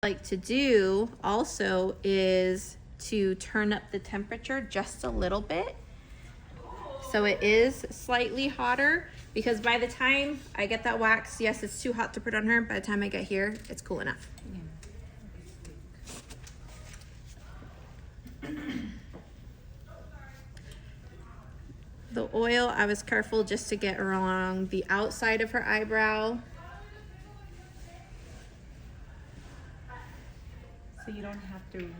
like to do also is to turn up the temperature just a little bit. So it is slightly hotter, because by the time I get that wax, yes, it's too hot to put on her. By the time I get here, it's cool enough. The oil, I was careful just to get along the outside of her eyebrow. So you don't have to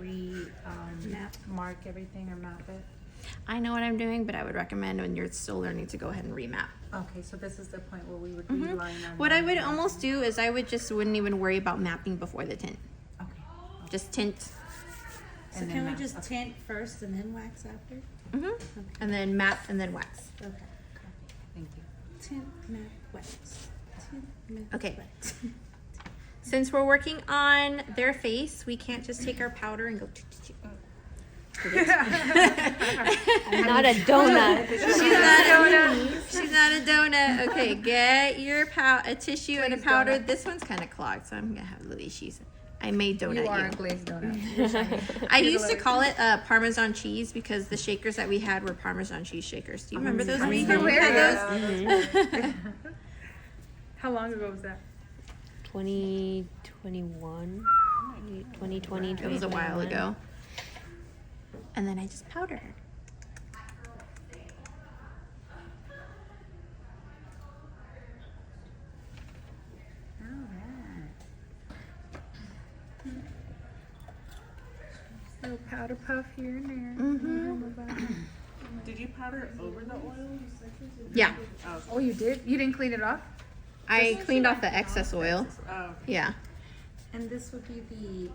mark everything or map it? I know what I'm doing, but I would recommend when you're still learning to go ahead and remap. Okay, so this is the point where we would reline our What I line. would almost do is I wouldn't even worry about mapping before the tint. Okay. Just tint. So And then can we map. just tint first and then wax after? And then map and then wax. Okay. Thank you. Tint, matte, wax. Tint, matte, Okay. wax. Since we're working on their face, we can't just take our powder and go. I'm not a donut. She's not a donut. Okay, get your a tissue and a powder. This one's kind of clogged, so I'm gonna have a little issues. I made donut. You are a glazed donut. I used to call it Parmesan cheese because the shakers that we had were Parmesan cheese shakers. Do you remember those? We had those. How long ago was that? 2021, 2020. It was a while ago. And then I just powder her. Little powder puff here and there. Did you powder over the oil? Yeah, Oh, you did? You didn't clean it off? I cleaned off the excess oil. Oh, Yeah, And this would be the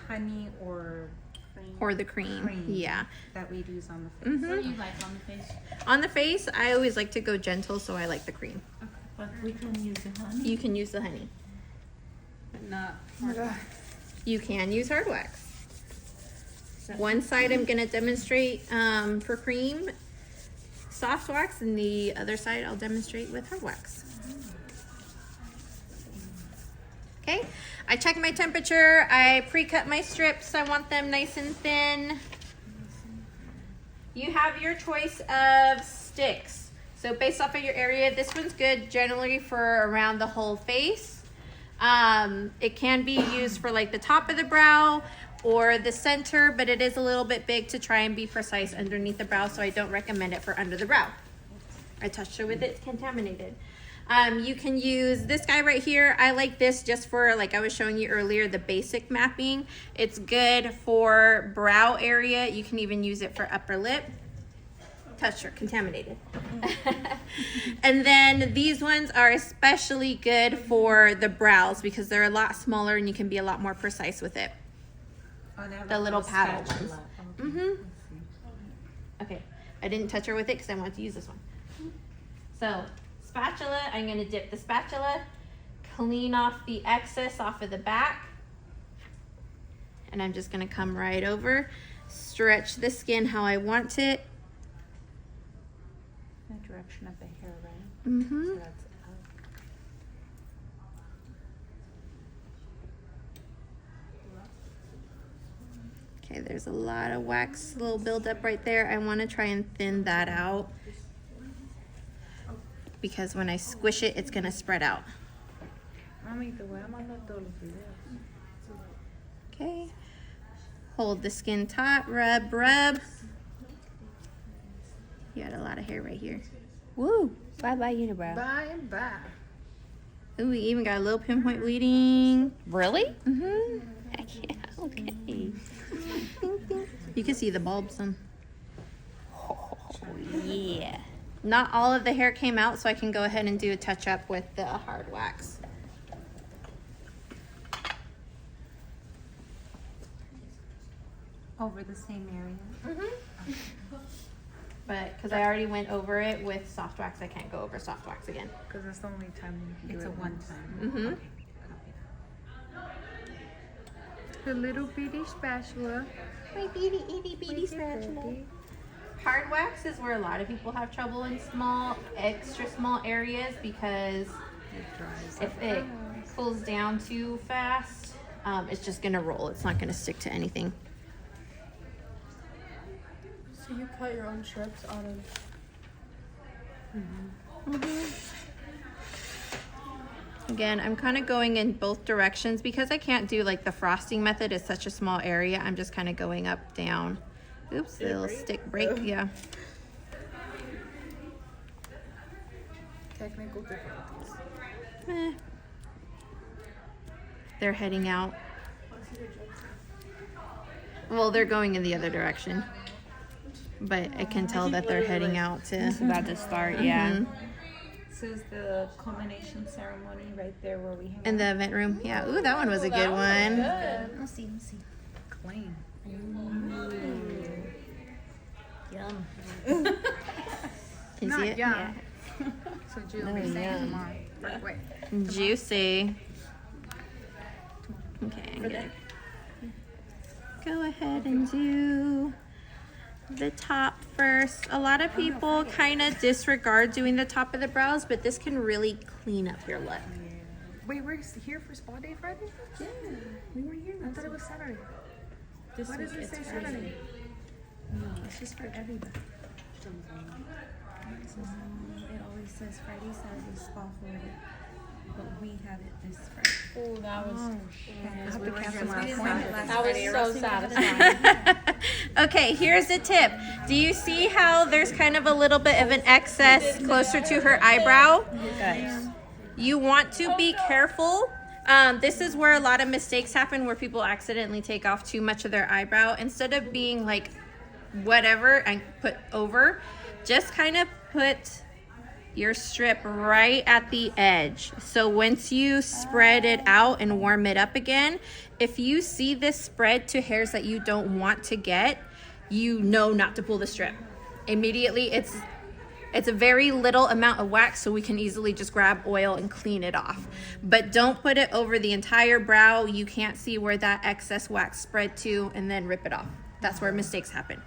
honey or or the cream. Cream. Yeah. that we'd use on the face. What do you like on the face? On the face, I always like to go gentle, so I like the cream. But we can use the honey. You can use the honey. Not Oh my God. You can use hard wax. One side I'm gonna demonstrate for cream, soft wax, and the other side I'll demonstrate with hard wax. Okay, I check my temperature. I pre-cut my strips. I want them nice and thin. You have your choice of sticks. So based off of your area, this one's good generally for around the whole face. It can be used for like the top of the brow or the center, but it is a little bit big to try and be precise underneath the brow, so I don't recommend it for under the brow. I touched it with it, it's contaminated. You can use this guy right here. I like this just for, like I was showing you earlier, the basic mapping. It's good for brow area. You can even use it for upper lip. Touched her, contaminated. And then these ones are especially good for the brows because they're a lot smaller and you can be a lot more precise with it. Oh, they have The a little paddle spatula. ones. Okay. Okay, I didn't touch her with it because I wanted to use this one. So, spatula, I'm gonna dip the spatula, clean off the excess off of the back, and I'm just gonna come right over, stretch the skin how I want it. The direction of the hair, right? Mm-hmm. So that's up. Okay, there's a lot of wax, little buildup right there. I wanna try and thin that out because when I squish it, it's gonna spread out. Mami, te voy a mandar todos los videos. Okay, hold the skin taut, rub, rub. You got a lot of hair right here. Woo! Bye bye unibrow. Bye and bye. Ooh, we even got a little pinpoint bleeding. Really? Mm-hmm. Heck yeah. Okay. You can see the bulbs on. Oh yeah. Not all of the hair came out, so I can go ahead and do a touch up with the hard wax. Over the same area. But because I already went over it with soft wax, I can't go over soft wax again. Because that's the only time you can do It's it a one once. time. Mm-hmm. Okay. The little bitty spatula. My beady, itty, beady spatula. Hard wax is where a lot of people have trouble in small, extra small areas because It dries if up it fast. cools down too fast, it's just gonna roll. It's not gonna stick to anything. So you cut your own strips out of. Again, I'm kind of going in both directions because I can't do like the frosting method. It's such a small area. I'm just kind of going up, down. Oops, a little stick break, yeah. Technical difficulties. They're heading out. Well, they're going in the other direction. But I can tell that they're heading out to. It's about to start, yeah. Mhm. This is the culmination ceremony right there where we hang In the event room. Yeah. Ooh, that one was a good one. Let's see. clean. Yum. Can you Not see it? yum. Yeah. So Jill No, be saying yum. tomorrow. Wait. Juicy. Okay, I'm gonna go ahead and do the top first. A lot of people kind of disregard doing the top of the brows, but this can really clean up your look. Wait, we're here for spa day Friday? Yeah, we were here. I thought it was Saturday. This Why week does it it's say Friday. Saturday? No, it's just for everybody. It always says Friday, Saturday, spa Florida. But we have it this Friday. Oh, that was. Have to cancel my We didn't appointment. have it last That was Friday, or so else we would have it Friday. Okay, here's the tip. Do you see how there's kind of a little bit of an excess closer to her eyebrow? You want to be careful. This is where a lot of mistakes happen, where people accidentally take off too much of their eyebrow. Instead of being like whatever and put over, just kind of put your strip right at the edge. So once you spread it out and warm it up again, if you see this spread to hairs that you don't want to get, you know not to pull the strip. Immediately, it's a very little amount of wax, so we can easily just grab oil and clean it off. But don't put it over the entire brow. You can't see where that excess wax spread to, and then rip it off. That's where mistakes happen.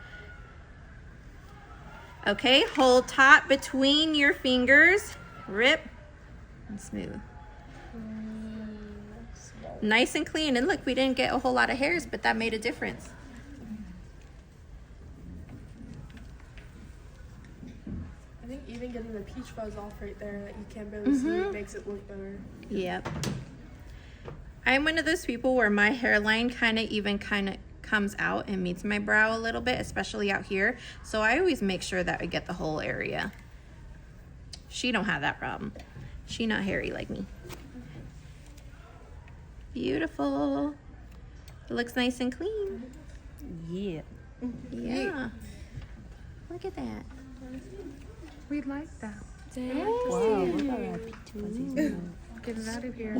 Okay, hold top between your fingers, rip, and smooth. Nice and clean. And look, we didn't get a whole lot of hairs, but that made a difference. I think even getting the peach fuzz off right there that you can't barely see makes it look better. Yep. I'm one of those people where my hairline kind of comes out and meets my brow a little bit, especially out here. So I always make sure that I get the whole area. She don't have that problem. She not hairy like me. Beautiful. It looks nice and clean. Yeah. Yeah. Look at that. We like that. Wow, look at that peach fuzzies. Get it out of here.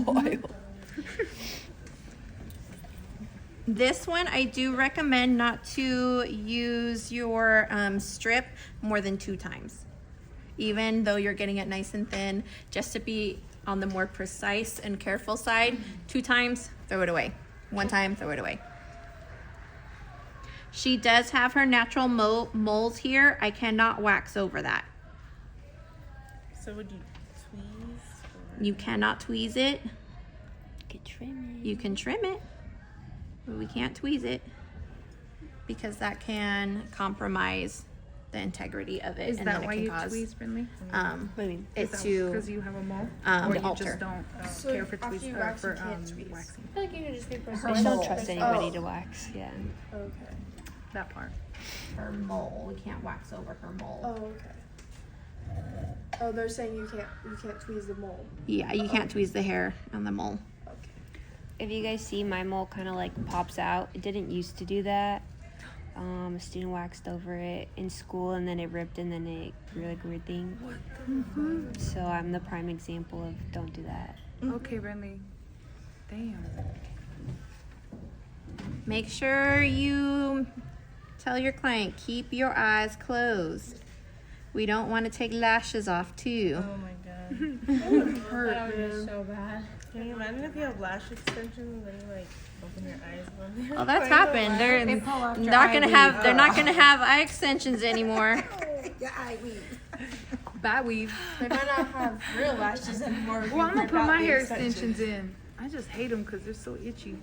This one, I do recommend not to use your strip more than 2 times. Even though you're getting it nice and thin, just to be on the more precise and careful side, 2 times, throw it away. 1 time, throw it away. She does have her natural moles here. I cannot wax over that. So would you tweeze? You cannot tweeze it. You can trim it. You can trim it, but we can't tweeze it because that can compromise the integrity of it. Is and that then it why can you cause, tweeze, Brinley? What do you mean? it's to Because you have a mole? the Or you alter. just don't So care for after tweeze you or wax, you for can't tweeze. waxing? I feel like you can just be I precise. don't trust anybody Oh. to wax. Yeah. Okay. That part. her mole. We can't wax over her mole. Oh, okay. Oh, they're saying you can't tweeze the mole. Yeah, you can't tweeze the hair on the mole. Okay. If you guys see, my mole kind of like pops out. It didn't used to do that. A student waxed over it in school, and then it ripped, and then it grew like a weird thing. So I'm the prime example of don't do that. Okay, Brinley. Damn. Make sure you tell your client, keep your eyes closed. We don't want to take lashes off too. Oh my god. That would hurt, That would be man. so bad. Can you imagine if you have lash extensions and you like open your eyes when they're Oh, that's putting the happened. lash- They're They pull out your not gonna eye have. weave. They're not gonna have eye extensions anymore. Your eye weave. Bat weave. They might not have real lashes anymore. if Well, you I'm gonna rip put out my the hair extensions in. I just hate them because they're so itchy.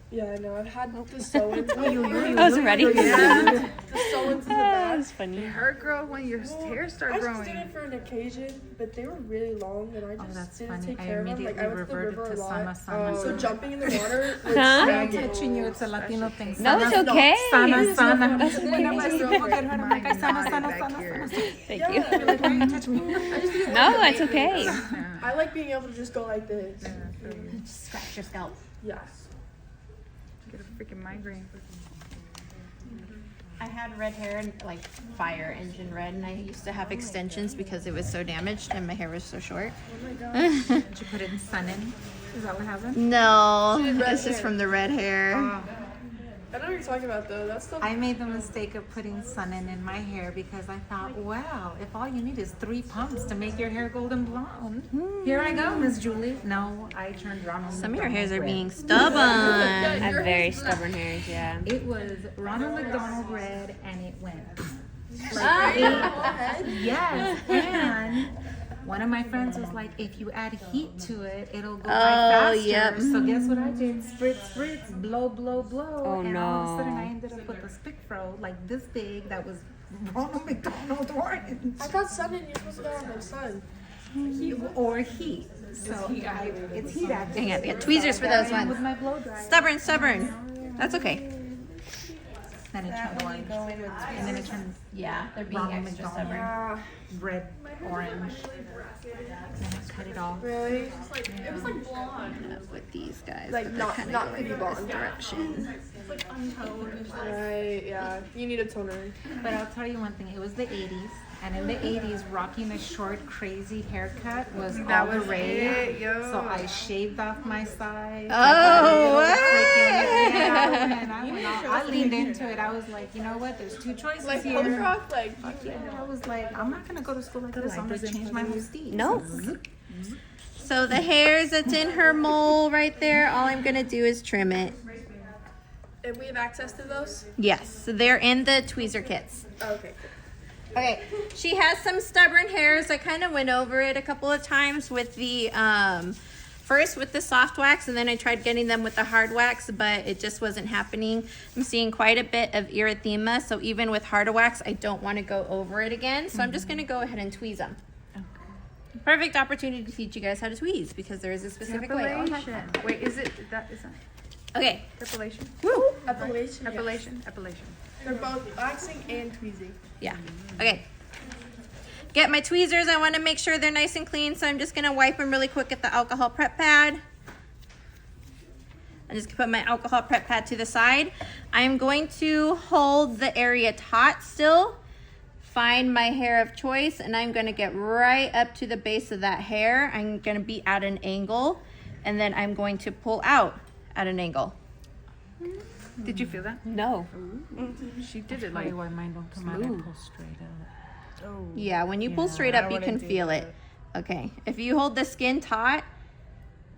Yeah, I know. I've had the sew-ins. I wasn't ready. The sew-ins in the back. That's funny. It hurt, girl, when your hair started I growing. just did it for an occasion, but they were really long, and I just that's didn't funny. take I care of them. Like, I immediately went to the reverted river a to lot. sana. So jumping in the water was Huh? I'm touching you. It's a Latino thing. No, it's okay. Sana, sana. That's okay. Whenever I see people get hurt, I'm like, I sana, sana, back sana, here. sana. Thank Yeah, you. Like, why are you touching me? I just didn't No, like it's okay. I like being able to just go like this. Scratch your scalp. Yes. Get a freaking migraine. I had red hair and like fire engine red, and I used to have extensions because it was so damaged and my hair was so short. Did you put it in sun in? Is that what happened? No, did red this is hair. from the red hair. I know what you're talking about, though. That's still. I made the mistake of putting sun in my hair because I thought, wow, if all you need is 3 pumps to make your hair golden blonde, here I go, Miss Julie. No, I turned Ronald. Some of your hairs are McDonald being stubborn. I have very stubborn hairs, yeah. red. It was Ronald McDonald red, and it went. Yes, and one of my friends was like, if you add heat to it, it'll go by faster. yep. So guess what I did? Spritz, spritz, blow, blow, blow. Oh, and all of a sudden no. I ended up with a spick fro like this big that was Ronald McDonald orange. I thought sun in, you're supposed to go on the sun. Or heat. So it's heat acting. Dang it, we got tweezers for those With ones. my blow dryer. Stubborn. That's okay. Then it turned orange. And then it turned Yeah, they're being Ronald extra McDonald. stubborn. red, orange. And I cut it off. Really? It was like blonde with these guys. Like, but they're not- kinda not going pretty in blonde. this direction. Right, yeah. You need a toner. But I'll tell you one thing, it was the 80s, and in the 80s, rocking a short, crazy haircut was all the rage. So I shaved off my sides. Oh, what? I leaned into it. I was like, you know what? There's 2 choices Like, here. punk rock, like, Yeah, I was like, I'm not gonna go to school like this. I'm gonna change my whole steez. No. So the hairs that's in her mole right there, all I'm gonna do is trim it. and we have access to those? Yes, so they're in the tweezer kits. Oh, okay. Okay, she has some stubborn hairs. I kind of went over it a couple of times with the, first with the soft wax, and then I tried getting them with the hard wax, but it just wasn't happening. I'm seeing quite a bit of erythema, so even with hard wax, I don't want to go over it again. So I'm just going to go ahead and tweeze them. Perfect opportunity to teach you guys how to tweeze because there is a specific way. Epilation. Wait, is it that? Is that Okay. epilation? Appellation. Yes. Epilation. Epilation. They're both waxing and tweezing. Yeah. Okay. Get my tweezers. I want to make sure they're nice and clean, so I'm just going to wipe them really quick at the alcohol prep pad. I'm just going to put my alcohol prep pad to the side. I'm going to hold the area taut still. Find my hair of choice, and I'm going to get right up to the base of that hair. I'm going to be at an angle, and then I'm going to pull out at an angle. Did you feel that? No. She did it Like, like. why mine don't come out and pull straight up. Yeah, when you pull straight up, you can feel it. Okay. If you hold the skin taut,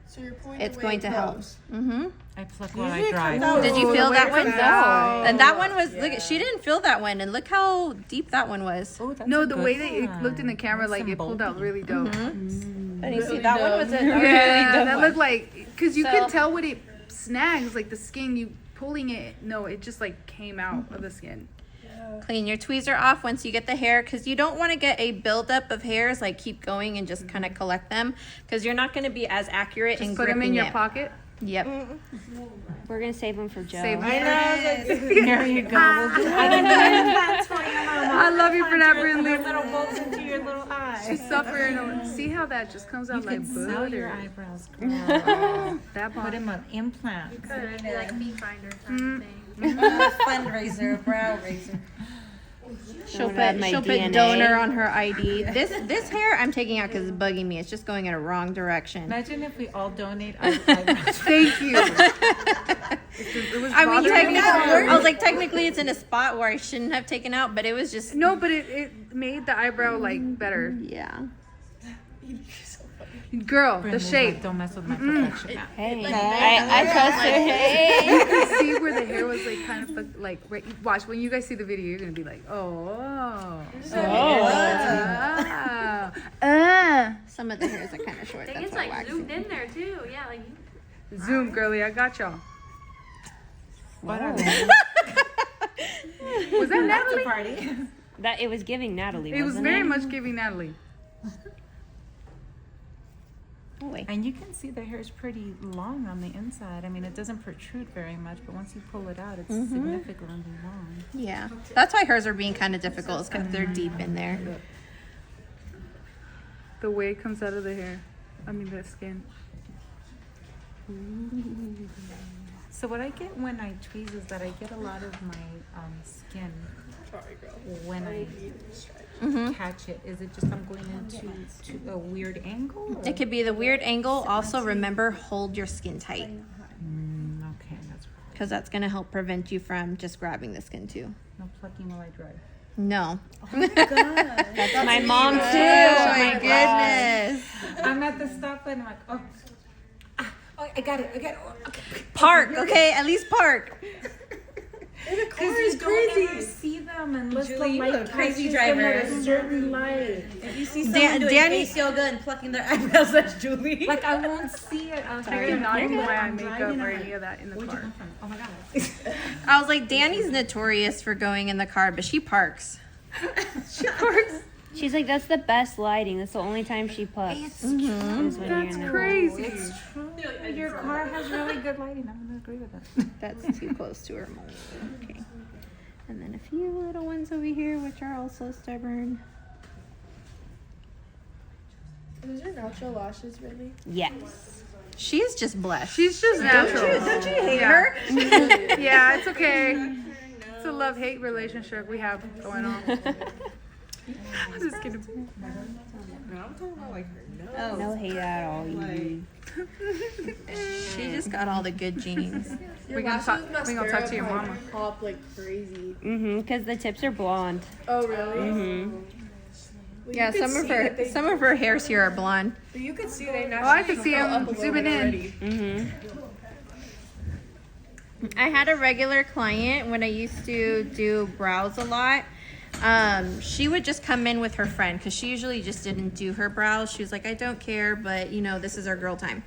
So you're pulling it's away going to help. those. Mm-hmm. I pluck while I drive. Did you feel that one? No. And that one was, look, she didn't feel that one. And look how deep that one was. Oh, that's No, a the good way that it one. looked in the camera, Nice like and it pulled out bulky. really dope. And you see, that one was a Yeah, that looked like because you So- can tell when it snags, like the skin. You pulling it, no, it just like came out of the skin. Clean your tweezer off once you get the hair because you don't want to get a buildup of hairs, like keep going and just kind of collect them because you're not going to be as accurate in Just put them gripping in your it. pocket. Yep. We're going to save them for Joe. Save them. There you go. I can do implants for you, Mama. I love you for that, Brindley. Little bolts into your little eyes. She's suffering. See how that just comes out You like can sell your butter. eyebrows, girl. That Put part. them on implants. Like meat grinder kind of thing. Fundraiser, brow raiser. She'll Don't add put, my she'll put DNA. donor on her ID. This hair I'm taking out because it's bugging me. It's just going in a wrong direction. Imagine if we all donate our eyebrows. Thank you. It was I mean, bothering me. technically, I was like, technically, it's in a spot where I shouldn't have taken out, but it was just, No, but it made the eyebrow like better. yeah. Girl, the Brindley's shape. like, don't mess with my perfection. Hey, I trust her. Hey. You can see where the hair was like kind of like right, watch when you guys see the video you're gonna be like Some of the hairs are kind of short. That's It's why like waxing. zoomed in there too. Yeah, like zoom girly I got y'all. But Whoa. Was that Natalie? party. That it was giving Natalie. It was wasn't very it? much giving Natalie. Oh, wait. And you can see the hair is pretty long on the inside. I mean, it doesn't protrude very much, but once you pull it out, it's significantly long. Yeah, that's why hers are being kind of difficult, is because they're deep in there. The way it comes out of the hair. I mean, the skin. So what I get when I tweeze is that I get a lot of my skin Sorry, girl. when I catch it. Is it just I'm going into a weird angle? Or? It could be the weird angle. Also, remember, hold your skin tight, Okay, that's right. because that's going to help prevent you from just grabbing the skin too. No plucking while I drive. No. That's my mom too. Oh my goodness. I'm at the stoplight and I'm like, oh, I got it. Oh, okay. Park, okay? At least park. Because you don't ever see them unless Julie, the you light a crazy catches them driver. at a certain light. If you see someone doing Danny- face yoga and plucking their eyebrows, that's Julie. Like I won't see it. I cannot do my eye I'm makeup driving, or I'm like, any of that in the where'd you car. come from? Oh my god. I was like, Danny's notorious for going in the car, but she parks. She's like, that's the best lighting. That's the only time she puffs. Is when you're That's in the- crazy. It's true. Your car has really good lighting. I'm gonna agree with that. That's too close to her mold. Okay. And then a few little ones over here, which are also stubborn. Is your natural lashes, really? Yes. She's just blessed. She's just natural. Don't you hate Yeah. her? Yeah, it's okay. It's a love-hate relationship we have going on. I'm just kidding. No hate at all. you. She just got all the good genes. We gonna talk to your mama. Pop like crazy. Because the tips are blonde. Oh really? Mm-hmm. Well, Yeah, you could see some of her hairs here are blonde. But you could see they naturally. Oh, I can see fill him up a little zooming bit in. already. Mm-hmm. I had a regular client when I used to do brows a lot. She would just come in with her friend because she usually just didn't do her brows. She was like, I don't care, but you know, this is our girl time.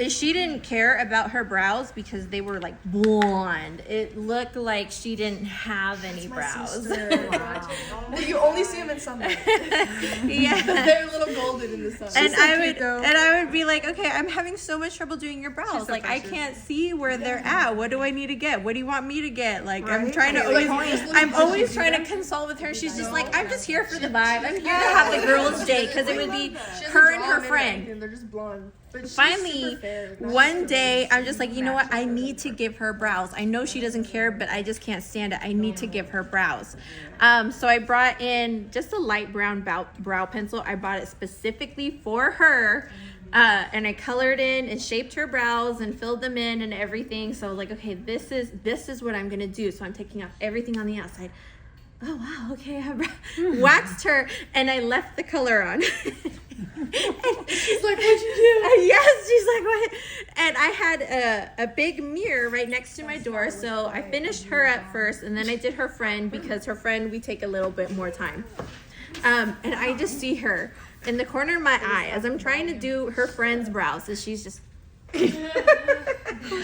She didn't care about her brows because they were like blonde. It looked like she didn't have any brows. Well, you only see them in sunlight. Yeah. They're a little golden in the sun. And I would be like, okay, I'm having so much trouble doing your brows. Like, I can't see where they're at. What do I need to get? What do you want me to get? Like, I'm trying to I'm always trying to consult with her. She's just like, I'm just here for the vibe. I'm here to have the girls' day because it would be her and her friend. And they're just blonde. But she's Finally, super fair. one day, I'm just like, you know what? I need to give her brows. I know she doesn't care, but I just can't stand it. I need to give her brows. So I brought in just a light brown brow pencil. I bought it specifically for her. And I colored in and shaped her brows and filled them in and everything. So I was like, okay, this is what I'm going to do. So I'm taking off everything on the outside. Oh, wow, okay. I waxed her and I left the color on. She's like, what'd you do? Yes, she's like, what? And I had a big mirror right next to my door, so I finished her at first, and then I did her friend because her friend we take a little bit more time. And I just see her in the corner of my eye as I'm trying to do her friend's brows, and she's just.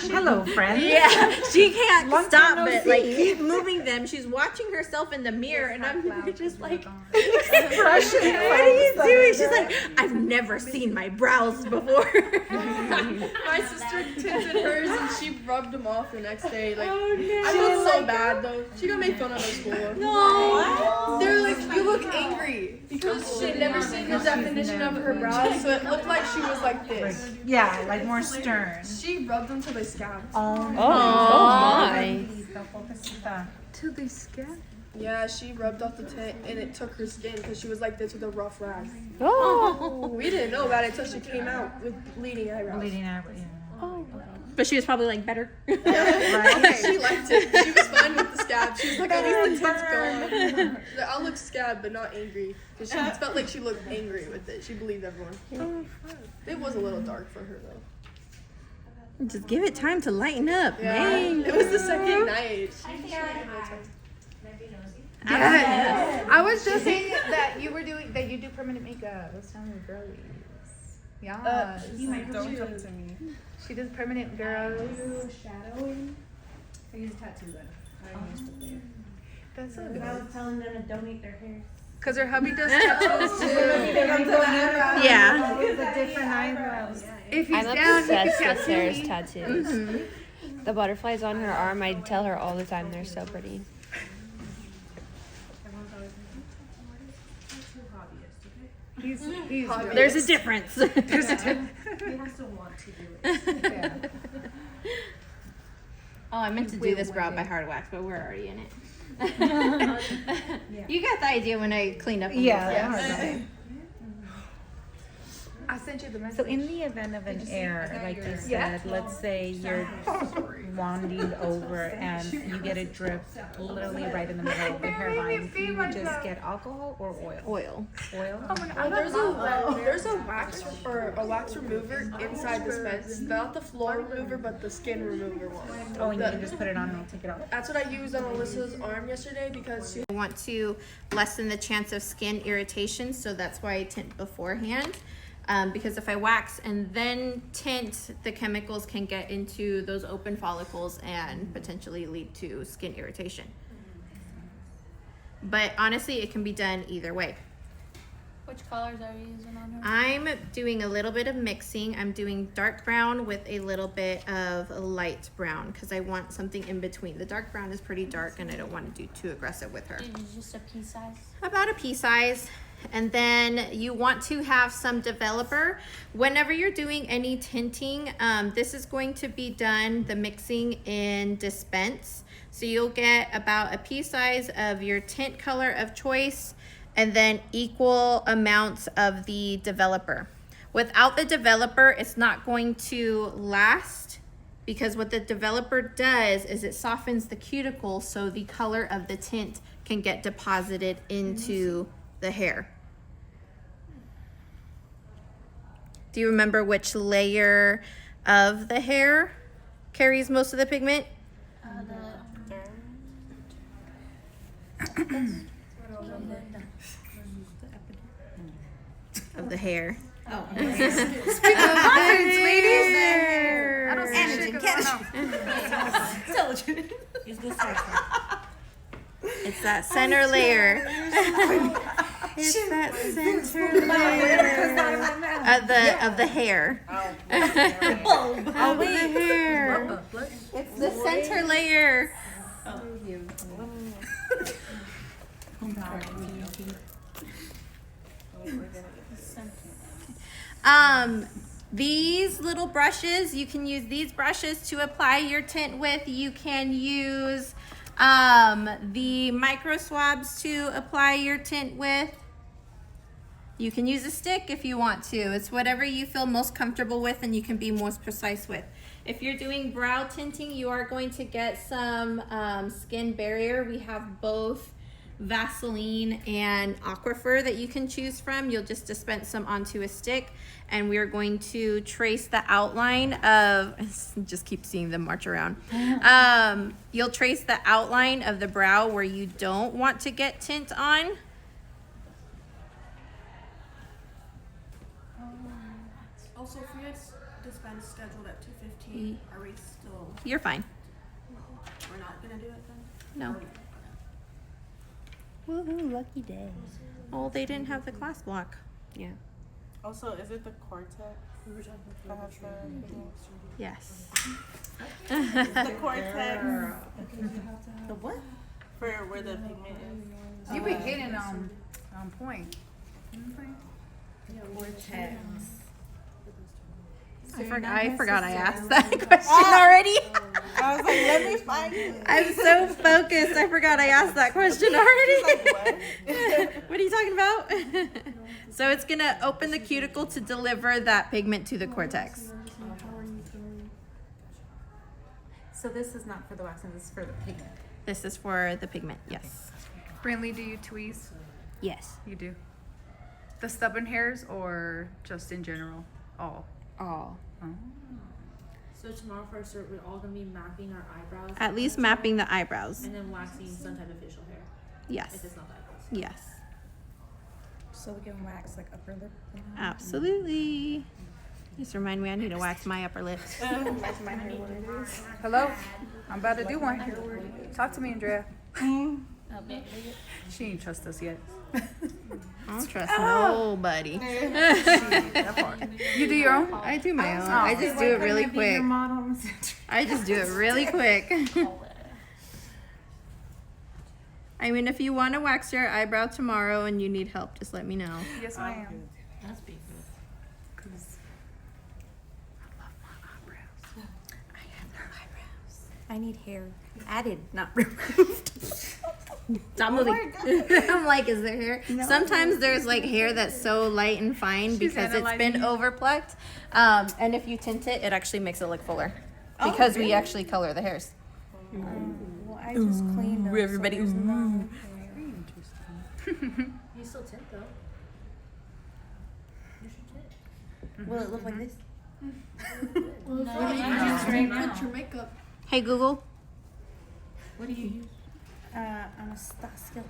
Hello, friend. Yeah, she can't Long stop time no but see. like keep moving them. She's watching herself in the mirror, and I'm just like, Brushing what are you doing? She's like, I've never seen my brows before. My sister tinted hers and she rubbed them off the next day. Like, Oh, no. I felt so bad though. She got made fun of at school. No. They're like, you look angry because she'd never seen the definition of her brows, so it looked like she was like this. Yeah, like more stern. She rubbed them till they scabbed. Oh my. To the skin. Yeah, she rubbed off the tint and it took her skin because she was like this with a rough rag. Oh. We didn't know about it until she came out with bleeding eyebrows. Bleeding eyebrow, yeah. But she was probably like better. She liked it. She was fine with the scab. She was like, at least the tint's gone. She's like, I'll look scabbed, but not angry. Because she felt like she looked angry with it. She believed everyone. It was a little dark for her though. Just give it time to lighten up. Yeah, Dang. it was the second night. I was just saying that you do permanent makeup. I was telling the girlies. Yeah. Don't talk to me. She does permanent girls. Shadowing. I use a tattoo gun. I used to there. That's so I good. was telling them to donate their hair. Cause her hubby does tattoos too. Yeah. The different eyebrows. If he's I'm down, he can obsessed with tattoo Sarah's me. tattoos. The butterflies on her arm, I tell her all the time they're so pretty. He's There's a difference. He has to want to do it. Oh, I meant to do this brow by hard wax, but we're already in it. You got the idea when I cleaned up. Yeah. I sent you the message. So in the event of an error, like you said, let's say you're wanding over and you get a drip literally right in the middle of the hairline, you would just get alcohol or oil? Oil. Oil? There's a wax or a wax remover inside this fence. Not the floor remover, but the skin remover one. Oh, and you can just put it on and I'll take it off? That's what I used on Alyssa's arm yesterday because she I want to lessen the chance of skin irritation, so that's why I tint beforehand. Because if I wax and then tint, the chemicals can get into those open follicles and potentially lead to skin irritation. But honestly, it can be done either way. Which colors are you using on her? I'm doing a little bit of mixing. I'm doing dark brown with a little bit of light brown because I want something in between. The dark brown is pretty dark and I don't want to do too aggressive with her. Did you just a pea size? About a pea size. And then you want to have some developer. Whenever you're doing any tinting, this is going to be done, the mixing in dispense. So you'll get about a pea size of your tint color of choice and then equal amounts of the developer. Without the developer, it's not going to last because what the developer does is it softens the cuticle so the color of the tint can get deposited into the hair. Do you remember which layer of the hair carries most of the pigment? Of the hair. Speaking of confidence, ladies. I don't see shit 'cause I know. Use this side. It's that center layer. It's that center layer of the hair. Of the hair. It's the center layer. These little brushes, you can use these brushes to apply your tint with. You can use the micro swabs to apply your tint with. You can use a stick if you want to. It's whatever you feel most comfortable with and you can be most precise with. If you're doing brow tinting, you are going to get some skin barrier. We have both Vaseline and Aquifer that you can choose from. You'll just dispense some onto a stick and we're going to trace the outline of, just keep seeing them march around. You'll trace the outline of the brow where you don't want to get tint on. also if we had dispense scheduled at 2:15. Are we still? You're fine. We're not gonna do it then. No. Woohoo, lucky day. Oh, they didn't have the class block. Yeah. Also, is it the cortex? We were talking about Yes. the cortex The what? for where the pigment is. You be hitting on point. Cortex. I forgot I asked that question already. I was like, let me find it. I'm so focused. I forgot I asked that question already. Like, What are you talking about? So it's going to open the cuticle to deliver that pigment to the cortex. So this is not for the waxing, this is for the pigment. This is for the pigment, yes. Brantley, do you tweeze? Yes. You do. The stubborn hairs or just in general? All. All. So tomorrow for sure, we're all gonna be mapping our eyebrows. At least mapping the eyebrows. And then waxing some type of facial hair. Yes. If it's not that close. Yes. So we can wax like upper lip. Absolutely. Just remind me I need to wax my upper lip. Hello? I'm about to do one. Talk to me, Andrea. She ain't trust us yet. I don't trust nobody. That part. You do your own? I do my own. I just do it really quick. I just do it really quick. I mean, if you want to wax your eyebrow tomorrow and you need help, just let me know. Yes, I am. That's big. I need hair added, not removed. Stop moving. I'm like, is there hair? Sometimes there's like hair that's so light and fine because it's been overplucked. And if you tint it, it actually makes it look fuller because we actually color the hairs. Well, I just cleaned them. Everybody, So there's no You still tint though. You should tint. Will it look like this? Put your makeup. Hey Google. What do you use? I'm a stock skill.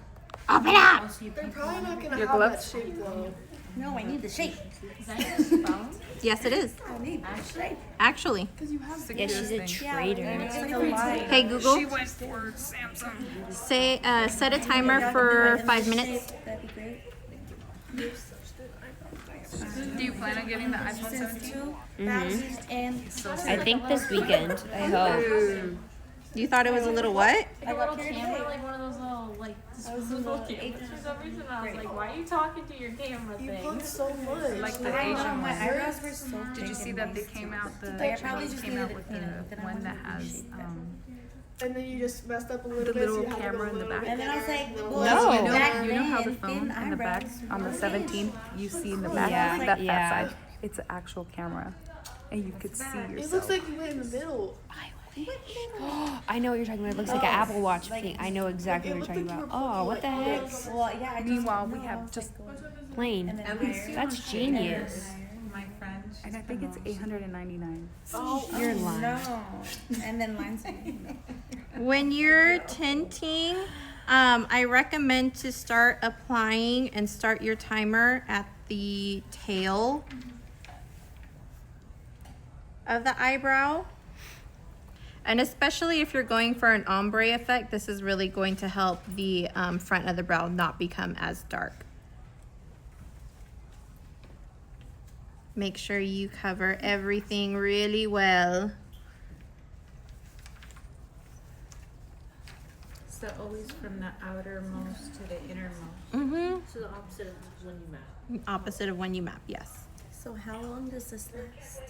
Open up. Also, you They're probably not gonna Your have gloves? that shape though. No, I need the shape. Is that your phone? Yes, it is. I need the shape. Actually. Yeah, she's a trader. It's like a lie. Hey Google. She went for Samsung. Say set a timer for 5 minutes. That'd be great. Do you plan on getting the iPhone 17? 2000 I think this weekend. I hope. You thought it was a little what? Like a little camera, like one of those little like disposable cameras for some reason. I was like, why are you talking to your camera You thing? look so much. Like the I know, Asian my one. eyebrows were so thick. Did you see that they came out? The I probably they just came out needed with it, you know, then the I one that wanted to has shape that. And then you just messed up a little the bit. little so you had to camera go in the a little back. And then I was like, bit well, No. You know, back you know how the then, phone thin in the back eyebrows on the were 17th, you see in the back Yeah. that Yeah. fat side. It's an actual camera, and you could see It yourself. looks like you went in the middle. I know what you're talking about. It looks like an Apple Watch thing. I know exactly what you're talking about. Oh, what the heck? Well, yeah, I just Meanwhile, we have just, Plain. and then higher. That's genius. and I think it's $899. You're lying. No. And then mine's When you're tinting, I recommend to start applying and start your timer at the tail of the eyebrow. And especially if you're going for an ombre effect, this is really going to help the front of the brow not become as dark. Make sure you cover everything really well. So always from the outermost to the innermost. Mm-hmm. So the opposite of when you map. Opposite of when you map, yes. So how long does this last?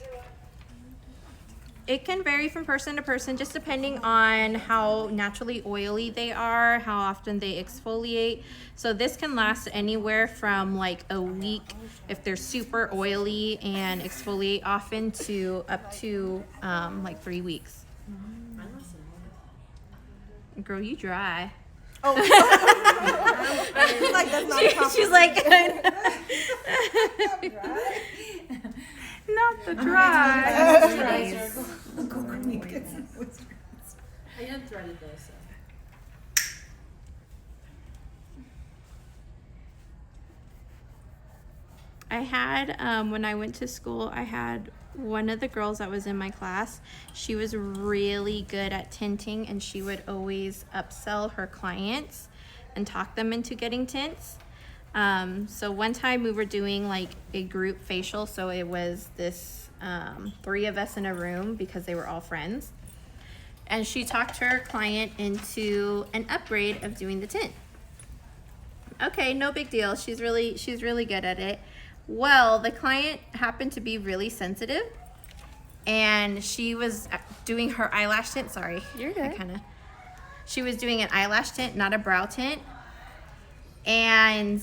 It can vary from person to person, just depending on how naturally oily they are, how often they exfoliate. So this can last anywhere from like a week if they're super oily and exfoliate often to up to like 3 weeks. Girl, you dry. Like that's not She's like, Not the dry. I didn't thread it though, so. I had, when I went to school, I had one of the girls that was in my class. She was really good at tinting, and she would always upsell her clients and talk them into getting tints. So one time we were doing like a group facial, so it was this 3 of us in a room because they were all friends. And she talked her client into an upgrade of doing the tint. Okay, no big deal. She's really good at it. Well, the client happened to be really sensitive, and she was doing her eyelash tint. Sorry, You're good. She was doing an eyelash tint, not a brow tint, and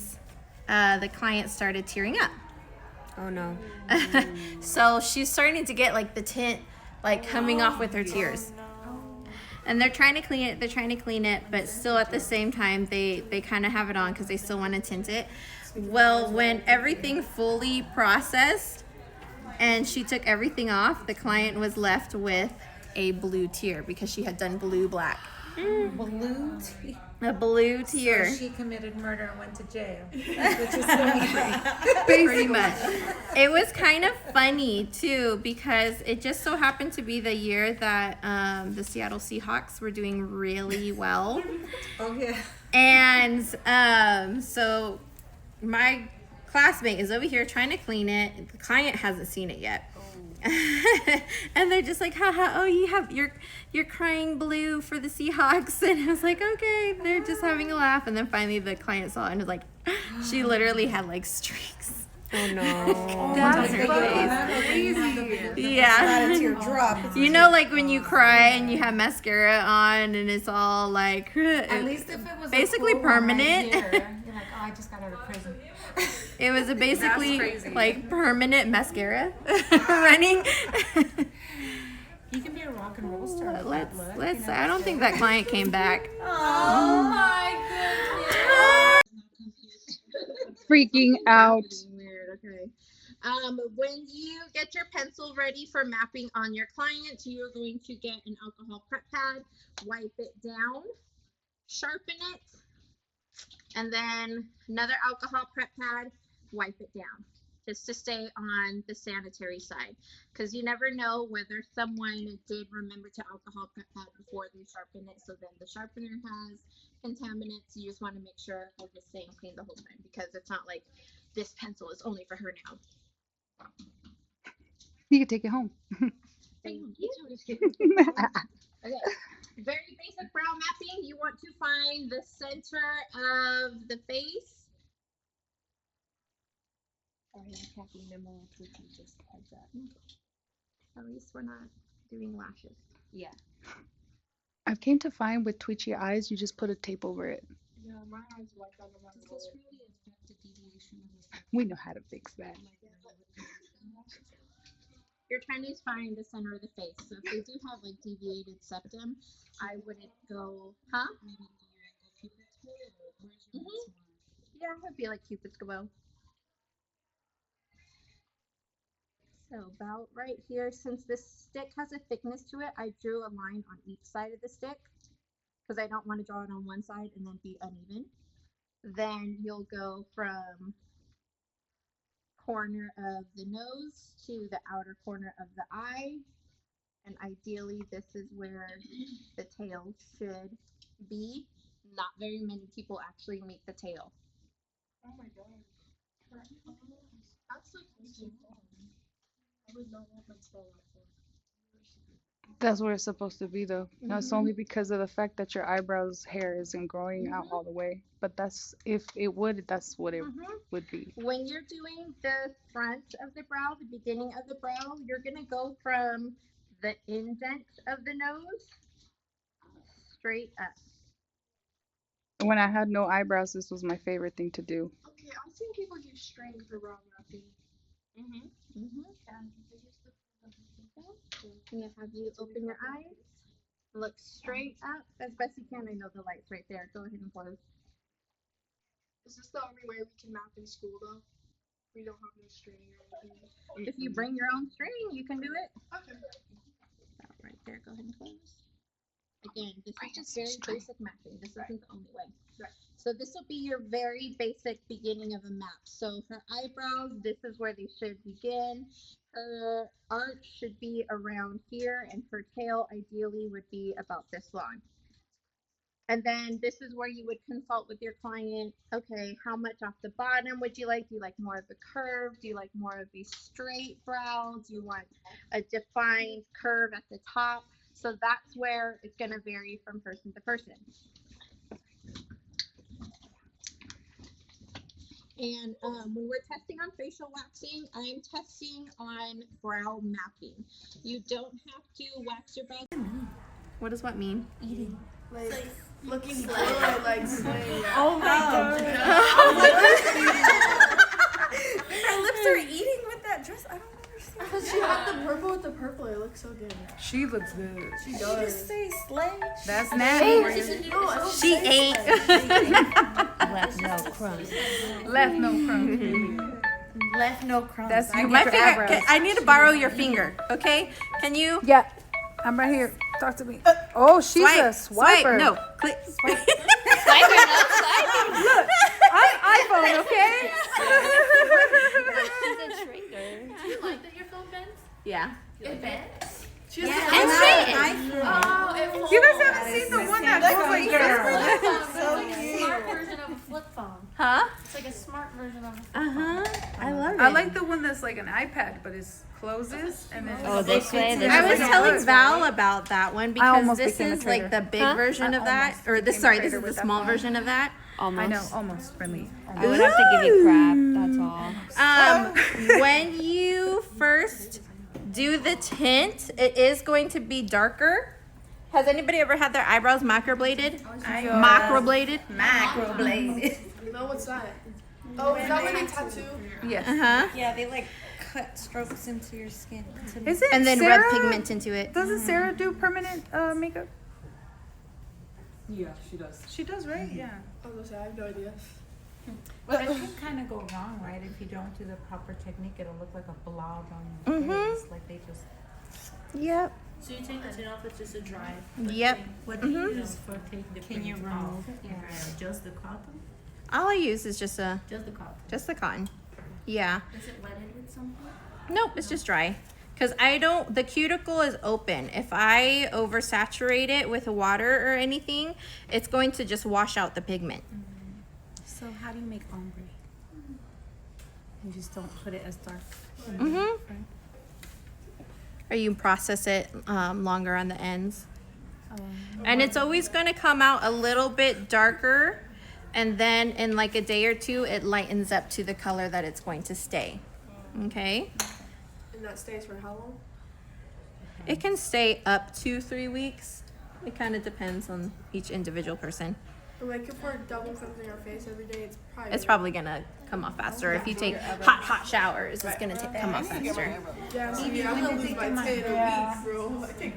the client started tearing up. Oh no. So she's starting to get like the tint like coming off with her tears. And they're trying to clean it, but still at the same time they kind of have it on because they still want to tint it. Well, when everything fully processed and she took everything off, the client was left with a blue tear because she had done blue black. blue tea? A blue tear. So she committed murder and went to jail. Which is so Pretty much. It was kind of funny too because it just so happened to be the year that the Seattle Seahawks were doing really well. Oh yeah. And so my classmate is over here trying to clean it. The client hasn't seen it yet. And they're just like, haha, oh, you're crying blue for the Seahawks. And I was like, okay, they're just having a laugh. And then finally the client saw it and was like, she literally had like streaks. Oh no. That's her crazy. Yeah. Not a teardrop. You know, like when you cry and you have mascara on and it's all like, At least if it was basically a cool one permanent. right here, you're like, oh, I just got out of prison. It was a basically crazy. like permanent mascara running. He can be a rock and roll star. with that let's look, let's. you know? I don't think that client came back. Oh my goodness. Freaking out. Weird. Okay. When you get your pencil ready for mapping on your client, you're going to get an alcohol prep pad, wipe it down, sharpen it, and then another alcohol prep pad, wipe it down, just to stay on the sanitary side, because you never know whether someone did remember to alcohol prep pad before they sharpen it, so then the sharpener has contaminants. You just want to make sure it's staying clean the whole time, because it's not like this pencil is only for her now. You can take it home. Thank you. Okay. Very basic brow mapping. You want to find the center of the face. At least we're not doing lashes. Yeah. I've came to find with twitchy eyes, you just put a tape over it. Yeah, my eyes like that no matter what. We know how to fix that. You're trying to find the center of the face. So if they do have like deviated septum, I wouldn't go, huh? Yeah, it would be like Cupid's bow. So about right here, since this stick has a thickness to it, I drew a line on each side of the stick because I don't want to draw it on one side and then be uneven. Then you'll go from corner of the nose to the outer corner of the eye, and ideally this is where the tail should be. Not very many people actually meet the tail. Oh my god. That's like so fun. I would not want my spell out for. That's where it's supposed to be, though. That's only because of the fact that your eyebrows hair isn't growing out all the way. But that's if it would, that's what it would be. When you're doing the front of the brow, the beginning of the brow, you're gonna go from the indent of the nose straight up. When I had no eyebrows, this was my favorite thing to do. Okay, I've seen people use string for brow mapping. I'm gonna have you open your eyes, look straight up as best you can. I know the light's right there. Go ahead and close. Is this the only way we can map in school though? We don't have no string or anything. If you bring your own string, you can do it. Okay. That right there. Go ahead and close. Again, this is just very basic mapping. This isn't the only way. Right. So this will be your very basic beginning of a map. So her eyebrows, this is where they should begin. Her arch should be around here, and her tail ideally would be about this long. And then this is where you would consult with your client. Okay, how much off the bottom would you like? Do you like more of a curve? Do you like more of a straight brow? Do you want a defined curve at the top? So that's where it's going to vary from person to person. And when we're testing on facial waxing, I'm testing on brow mapping. You don't have to wax your brows. What does what mean? Eating. Like looking good, like swaying. Oh my god. Her lips are eating with that dress. I don't understand. Because she had the purple with the purple, it looks so good. She looks good. She You does. just say slay. That's nasty. She ate. Left no crumbs. Left no crumbs. Left no crumbs. That's you My with your finger. eyebrows. I need to borrow your finger. Okay? Can you Yeah, I'm right here. Talk to me. Oh, she's a swipe? swiper. No. Click. Swipe. iPhone, okay? She's a traitor. Do you like that your phone bends? Yeah. It bends? She has And straighten. Oh, it folds. You guys haven't seen the one that goes like this? It's like a smart version of a flip phone. Huh? It's like a smart version of a flip Uh-huh. I love it. I like the one that's like an iPad, but it closes and then. Oh, this way. This I was way. telling Val about that one because almost this became a is like the traitor. big Huh? version I of that. almost Or this, became a sorry, this traitor is the with that small phone. version of that. Almost. I know, almost really. I would have to give you crap. That's all. When you first do the tint, it is going to be darker. Has anybody ever had their eyebrows macrobladed? Macrobladed? Macrobladed. No, what's that? Oh, is that when they tattoo? Yes. Uh-huh. Yeah, they like cut strokes into your skin. Isn't And then Sarah, rub pigment into it. Doesn't Sarah do permanent makeup? Yeah, she does. She does, right? Yeah. I was gonna say, I have no idea. But it can kind of go wrong, right? If you don't do the proper technique, it'll look like a blob on your face. Like they just. Yep. So you take the tint off with just a dry. Yep. What do you use for take the Can you print remove off? it? Yeah. Just the cotton? All I use is just Just the cotton. the cotton. Yeah. Is it wetted with something? Nope, it's just dry. Because the cuticle is open. If I oversaturate it with water or anything, it's going to just wash out the pigment. So how do you make ombre? You just don't put it as dark. Mm-hmm. Or you process it longer on the ends. And it's always going to come out a little bit darker. And then in like a day or two, it lightens up to the color that it's going to stay. Okay? And that stays for how long? It can stay up to 3 weeks. It kind of depends on each individual person. And like if we're double cleansing our face every day, It's probably gonna come off faster. If you take hot showers, it's gonna come off faster. Yeah, so yeah, I'm gonna lose my tan a week, bro. I think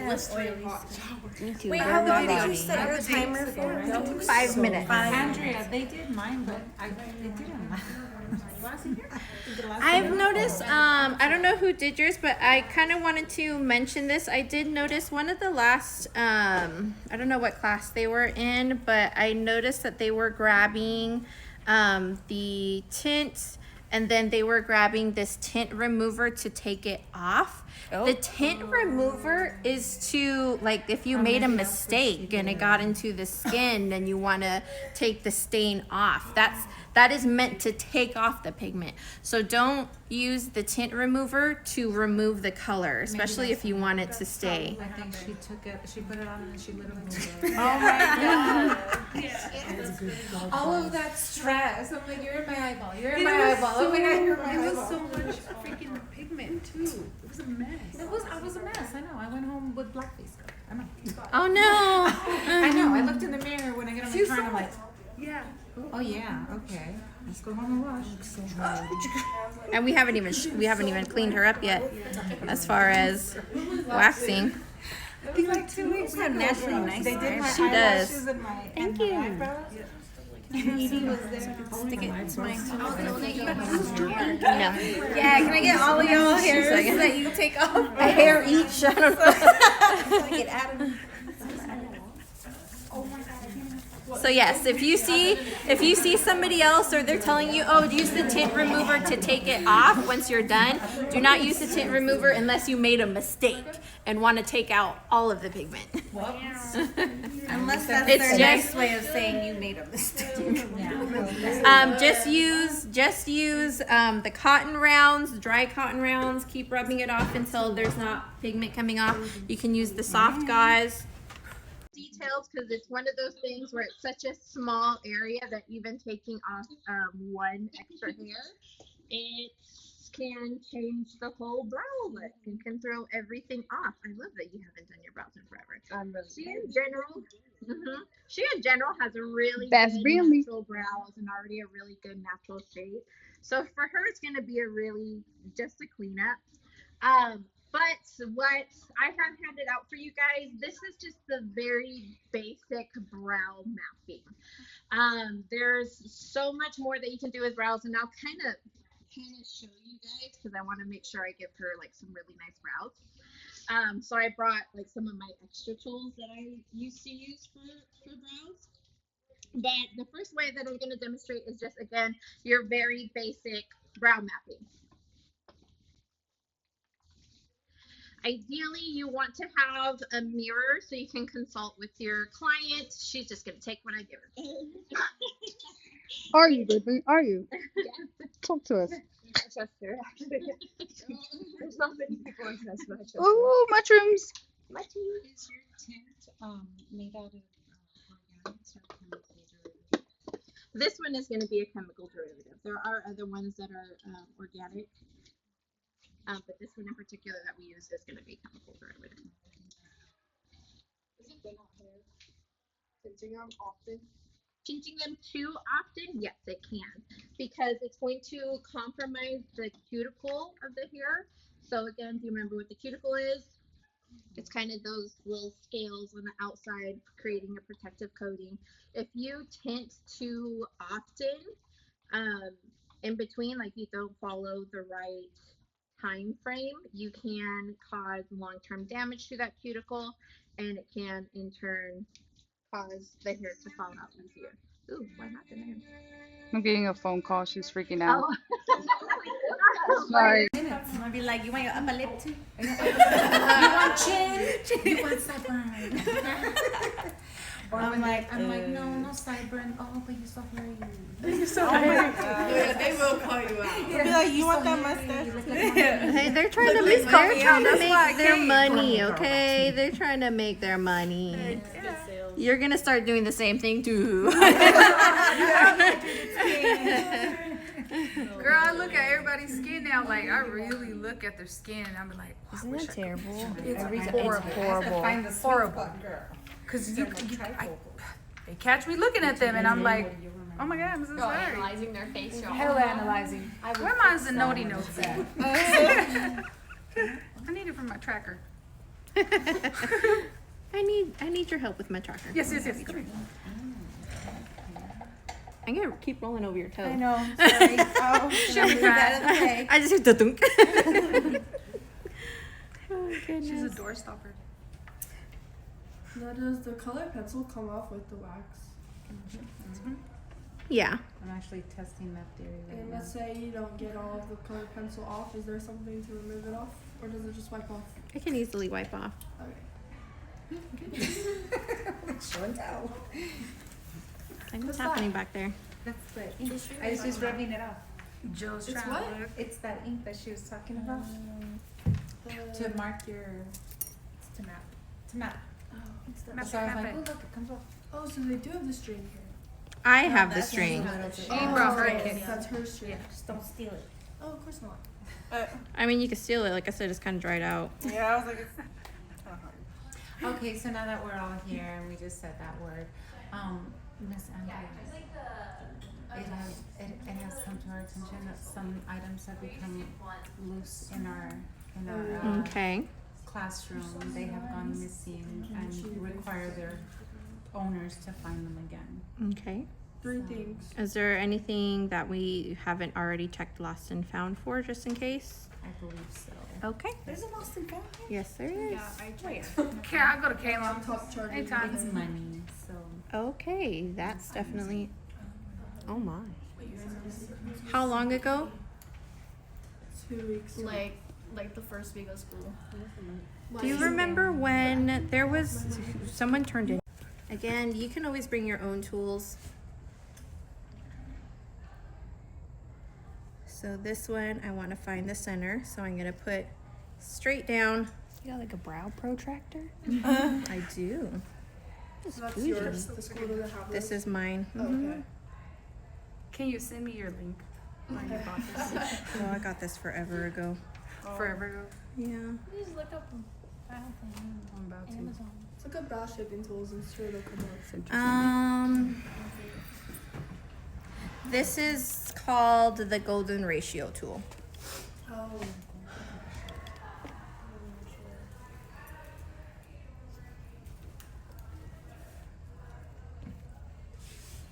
blistering hot shower. Me too. Wait, Girl, how my did you body. set your timer for? 5 minutes. Andrea, they did mine, but it didn't. I've noticed, I don't know who did yours, but I kind of wanted to mention this. I did notice one of the last, I don't know what class they were in, but I noticed that they were grabbing the tint and then they were grabbing this tint remover to take it off. The tint remover is to, like, if you made a mistake and it got into the skin and you want to take the stain off, that is meant to take off the pigment. So don't use the tint remover to remove the color, especially if you want it to stay. I think she took it, she put it on and then she literally moved it. Oh my god. All of that stress. I'm like, you're in my eyeball. You're in my eyeball. Oh my god, you're in my eyeball. It was so much freaking pigment too. It was a mess. I was a mess. I know. I went home with blackface. I know. Oh no. I know. I looked in the mirror when I get on the train. I'm like, Yeah. oh yeah, okay. Let's go home and wash. And we haven't even cleaned her up yet as far as waxing. I think like 2 weeks. You have naturally nice They did my She eyelashes does. and my Thank and you. my eyebrows. Edie was there. Stick it to my No. Yeah, can I get all of y'all hairs that you take off? A hair each. I don't know. So I get out of So yes, if you see somebody else or they're telling you, oh, use the tint remover to take it off once you're done, do not use the tint remover unless you made a mistake and want to take out all of the pigment. unless that's It's their just- nice way of saying you made a mistake. Just use the cotton rounds, dry cotton rounds. Keep rubbing it off until there's not pigment coming off. You can use the soft gauze. Details, because it's one of those things where it's such a small area that even taking off one extra hair, it can change the whole brow look and can throw everything off. I love that you haven't done your brows in forever. She in general has a really That's good really- natural brows and already a really good natural shape. So for her, it's going to be a really just a cleanup. But what I have handed out for you guys, this is just the very basic brow mapping. There's so much more that you can do with brows, and I'll kind of show you guys because I want to make sure I give her like some really nice brows. So I brought like some of my extra tools that I used to use for brows. But the first way that I'm going to demonstrate is just, again, your very basic brow mapping. Ideally, you want to have a mirror so you can consult with your client. She's just going to take what I give her. Are you, baby? Are you? Yeah. Talk to us. I trust her, actually. There's so many people I trust, but I trust her. Ooh, mushrooms. Is your tint made out of organics or chemical derivative? This one is going to be a chemical derivative. There are other ones that are organic, but this one in particular that we use is going to be chemical derivative. Is it good not hair? Tinting them often? Tinting them too often? Yes, it can, because it's going to compromise the cuticle of the hair. So again, do you remember what the cuticle is? It's kind of those little scales on the outside creating a protective coating. If you tint too often, in between, like you don't follow the right time frame, you can cause long-term damage to that cuticle, and it can in turn cause the hair to fall out easier. Ooh, what happened there? I'm getting a phone call. She's freaking out. Oh. Sorry. I'm gonna be like, you want your upper lip too? You want chin? You want sideburn? Or I'm like, no sideburn. Oh, but you're so hairy. Yeah, they will call you out. They'll be like, you want that mustache? Hey, they're trying to make, their money, okay? They're trying to make their money. You're gonna start doing the same thing too. Girl, I look at everybody's skin now. Like, I really look at their skin and I'm like, wow, Isn't that terrible? It's horrible. horrible. Because they catch me looking at them and I'm like, oh my God, I'm so sorry. Analyzing their face. Hell analyzing. Where mine's the noti notes at? I need it for my tracker. I need your help with my tracker. Yes. I'm gonna keep rolling over your toe. I know. Sorry. Oh, She'll be fine. I just hear the dunk. Oh goodness. She's a door stopper. Now, does the color pencil come off with the wax? Yeah. I'm actually testing that theory right And now. let's say you don't get all of the color pencil off, is there something to remove it off? Or does it just wipe off? I can easily wipe off. Okay. Show and tell. What's happening back there? That's the ink. I was just rubbing it off. Joe's It's trying what? to look. It's that ink that she was talking about. To mark your, to map. To map. Map So I was it, like, map oh it. look, it comes off. Oh, so they do have the string here. I have the string. She brought her Oh, kid. that's her string. Just don't steal it. Oh, of course not. I mean, you can steal it. Like I said, it's kind of dried out. Yeah, I was like, it's Okay, so now that we're all here and we just said that word, Miss Andrea, it has come to our attention that some items have become loose in our Okay. classroom. They have gone missing and require their owners to find them again. Okay. 3 things. Is there anything that we haven't already checked lost and found for, just in case? I believe so. Okay. There's a lost and found. Yes, there is. I'll go to Kayla. Top charger. Anytime. It's money, so. Okay, that's definitely. Oh my. How long ago? 2 weeks. Like the first week of school. Do you remember when there was someone turned in? Again, you can always bring your own tools. So this one, I want to find the center. So I'm going to put straight down. You got like a brow protractor? I do. So that's yours. The school doesn't have This those? is mine. Okay. Can you send me your link? On your boxes. Oh, I got this forever ago. Forever ago. Yeah. You just look up I'm about to. Amazon. It's like a brow shaping tools and sure it'll come up. This is called the golden ratio tool. Oh.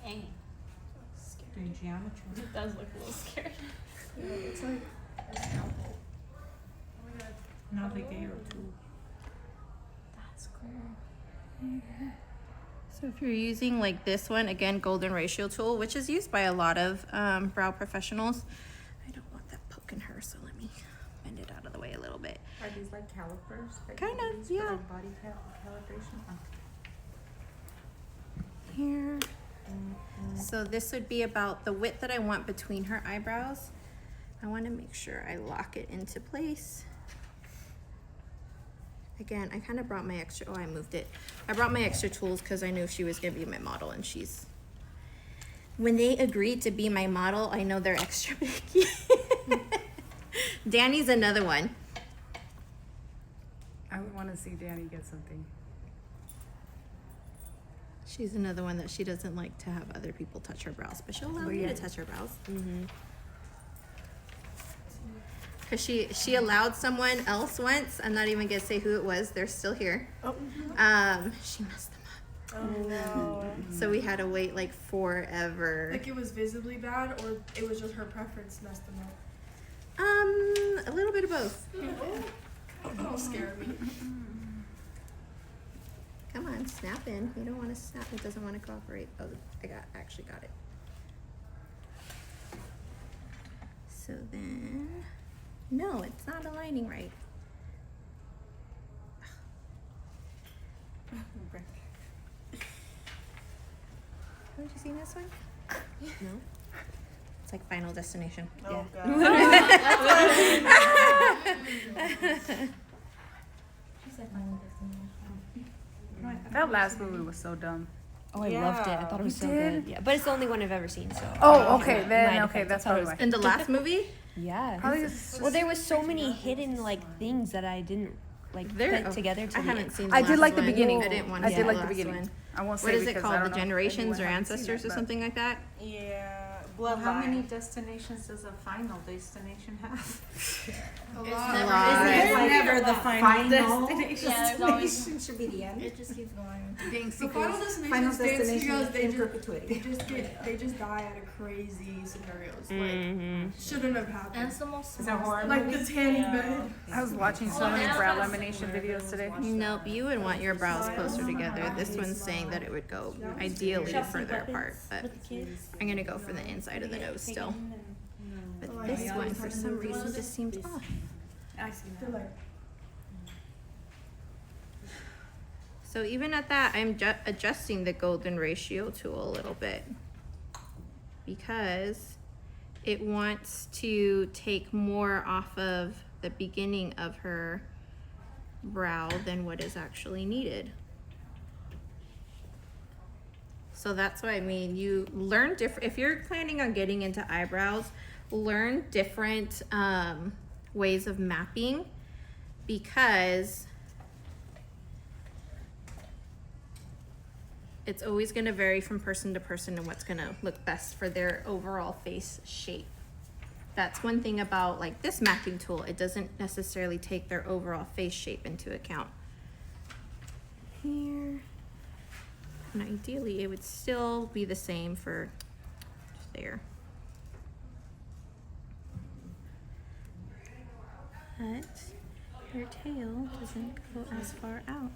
Dang. Doing geometry. It does look a little scary. Yeah, it's like a scalpel. Now they gave her two. That's cool. So if you're using like this one, again, golden ratio tool, which is used by a lot of brow professionals. I don't want that poking her, so let me bend it out of the way a little bit. Are these like calipers? that Kind you of, use for, yeah. like, body calibration? Here. So this would be about the width that I want between her eyebrows. I want to make sure I lock it into place. Again, I kind of brought my extra, oh, I moved it. I brought my extra tools because I knew she was going to be my model, and when they agreed to be my model, I know they're extra picky. Danny's another one. I would want to see Danny get something. She's another one that she doesn't like to have other people touch her brows, but she'll allow me to touch her brows. Because she allowed someone else once. I'm not even gonna say who it was. They're still here. She messed them up. Oh no. So we had to wait like forever. Like it was visibly bad, or it was just her preference messed them up. A little bit of both. Oh, scared me. Come on, snap in. You don't want to snap. It doesn't want to cooperate. Oh, I actually got it. So then, no, it's not aligning right. Haven't you seen this one? No. It's like Final Destination. Oh, Yeah. She said Final Destination. That last movie was so dumb. Oh, I loved it. I thought it was so good. Yeah, but it's the only one I've ever seen. So. Oh, okay, My then defense, that's I thought it probably was why. In the last movie? Yeah. Probably Well, there was so many hidden like things that I didn't like put together. To I the haven't end. seen. The I did last like the one. beginning. I didn't want I to did see like the the last beginning. one. I won't say What is it because I called? don't The know Generations or anyone haven't seen Ancestors it, or but- something like that? Yeah. Well, how many Bloodline. destinations does a final destination have? A It's lot. never, It's it's never the final Yeah, there's always, Destination should be the end. it just keeps going. The Final Destination Final stands Destination because in perpetuity. they just die out of crazy scenarios. Mm-hmm. Like shouldn't have And happened. it's the most Is that horror? Like the tanning bed. I was watching so many brow lamination videos today. Nope, you would want your brows closer together. This one's saying that it would go ideally further apart, but I'm gonna go for the inside of the nose still. But this one, for some reason, just seems off. They're like, So even at that, I'm adjusting the golden ratio tool a little bit because it wants to take more off of the beginning of her brow than what is actually needed. So that's what I mean. You learn different, if you're planning on getting into eyebrows, learn different ways of mapping, because it's always going to vary from person to person and what's going to look best for their overall face shape. That's one thing about like this mapping tool. It doesn't necessarily take their overall face shape into account. Here. And ideally, it would still be the same for there. But her tail doesn't go as far out.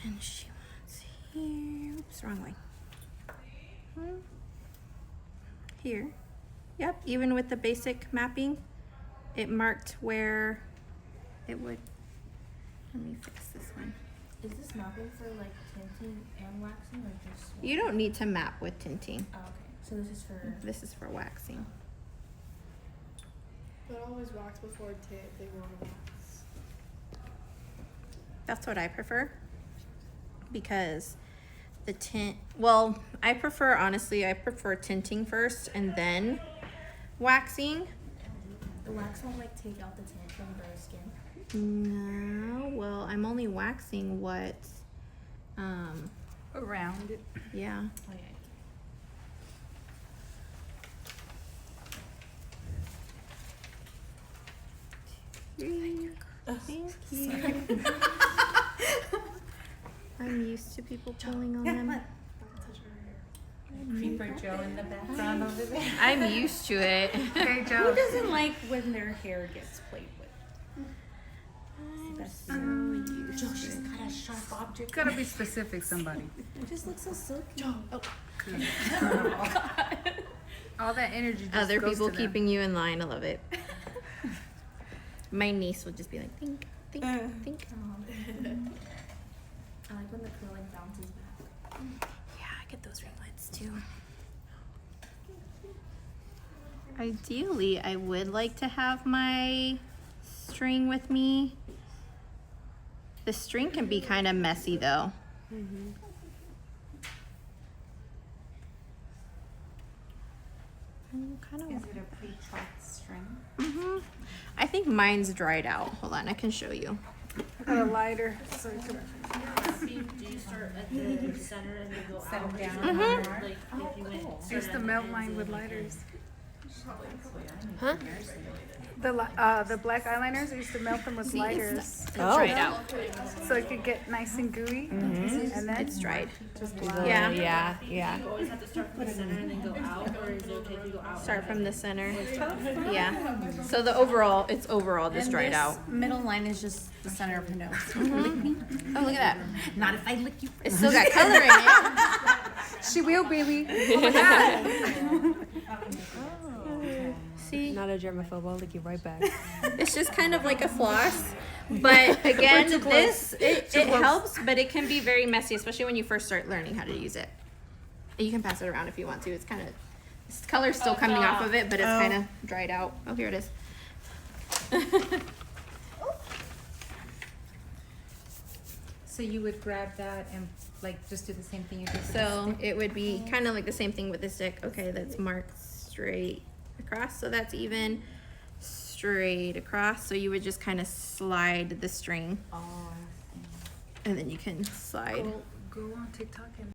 And she wants here. Oops, wrong way. Here. Yep, even with the basic mapping, it marked where it would. Let me fix this one. Is this mapping for like tinting and waxing or just? You don't need to map with tinting. Oh, okay. So this is for. This is for waxing. but always wax before tint. They want to wax. That's what I prefer, because the tint, well, I prefer tinting first and then waxing. The wax won't like take out the tint from the skin. No, well, I'm only waxing what, Around it. yeah. Oh yeah. Thank you. I'm used to people pulling on them. Creeper Joe in the background over there. I'm used to it. Okay, Great Who job. doesn't like when their hair gets played with? That's Joshi's got a sharp object. Gotta be specific, somebody. It just looks so silky. All that energy just Other goes people to them. keeping you in line. I love it. My niece would just be like, think, think, think. I like when the curl like bounces back. Yeah, I get those ringlets too. Ideally, I would like to have my string with me. The string can be kind of messy though. Kind of. Is it a pre-chopped string? I think mine's dried out. Hold on, I can show you. I got a lighter. So you can... Do you start at the center and then go Set out? them down. Like if you went I used to melt mine with lighters. Huh? The black eyeliners, I used to melt them with lighters. It's dried out. So it could get nice and gooey. And then It's dried. just Yeah. Yeah, yeah. You always have to start from the center and then go out, or is it okay if you go out? Start from the center. Yeah. So the overall, it's overall just dried out. Middle line is just the center of her nose. Oh, look at that. Not if I lick you. It's still got color in it. she will, baby. See, Not a germaphobe. I'll lick you right back. it's just kind of like a floss. But again, this, it helps, but it can be very messy, especially when you first start learning how to use it. You can pass it around if you want to. It's kind of, this color's still coming off of it, but it's kind of dried out. Oh, here it is. So you would grab that and like just do the same thing you did with So it would be kind of like the same thing with the stick. Okay, that's marked straight across, so that's even, straight across. So you would just kind of slide the string, and then you can slide. Go on TikTok and